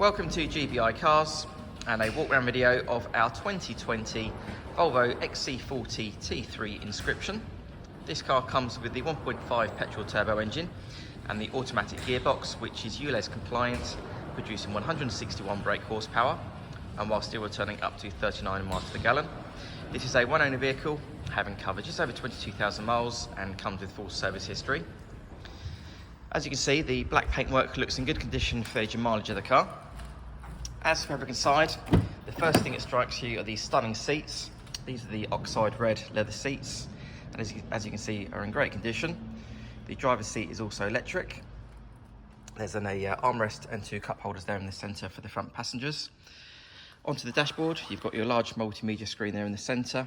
Welcome to GBI Cars and a walk around video of our 2020 Volvo XC40 T3 Inscription. This car comes with the 1.5 petrol turbo engine and the automatic gearbox, which is ULEZ compliant, producing 161 brake horsepower and while still returning up to 39 miles per gallon. This is a one owner vehicle, having covered just over 22,000 miles and comes with full service history. As you can see, the black paintwork looks in good condition for the age and mileage of the car. As for fabric inside, the first thing that strikes you are these stunning seats. These are the Oxide Red Leather Seats, and as you can see, are in great condition. The driver's seat is also electric. There's an armrest and two cup holders there in the centre for the front passengers. Onto the dashboard, you've got your large multimedia screen there in the centre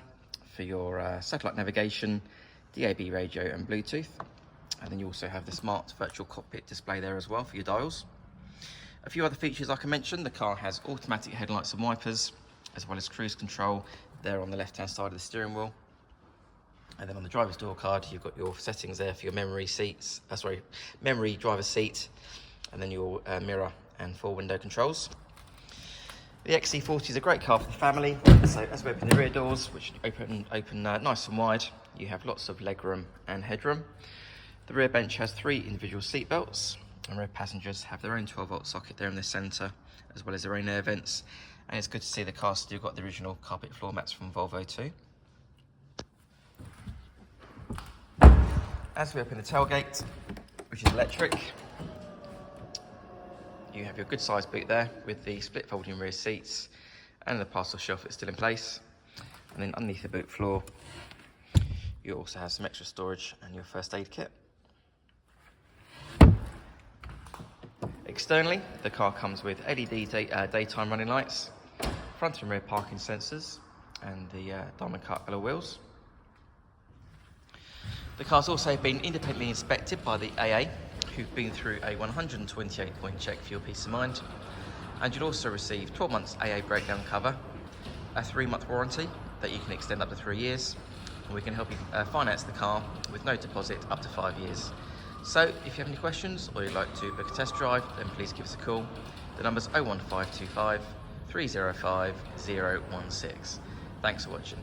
for your satellite navigation, DAB radio and Bluetooth. And then you also have the smart virtual cockpit display there as well for your dials. A few other features I can mention: the car has automatic headlights and wipers, as well as cruise control there on the left hand side of the steering wheel. And then on the driver's door card, you've got your settings there for your memory driver's seat, and then your mirror and full window controls. The XC40 is a great car for the family. So as we open the rear doors, which open nice and wide, you have lots of legroom and headroom. The rear bench has 3 individual seat belts, and rear passengers have their own 12-volt socket there in the centre, as well as their own air vents. And it's good to see the car's still got the original carpet floor mats from Volvo too. As we open the tailgate, which is electric, you have your good sized boot there with the split folding rear seats and the parcel shelf that's still in place. And then underneath the boot floor, you also have some extra storage and your first aid kit. Externally, the car comes with LED daytime running lights, front and rear parking sensors, and the diamond cut alloy wheels. The car's also been independently inspected by the AA, who've been through a 128-point check for your peace of mind. And you'll also receive 12 months AA breakdown cover, a 3-month warranty that you can extend up to 3 years, and we can help you finance the car with no deposit up to 5 years. So if you have any questions or you'd like to book a test drive, then please give us a call. The number's 01525 305 016. Thanks for watching.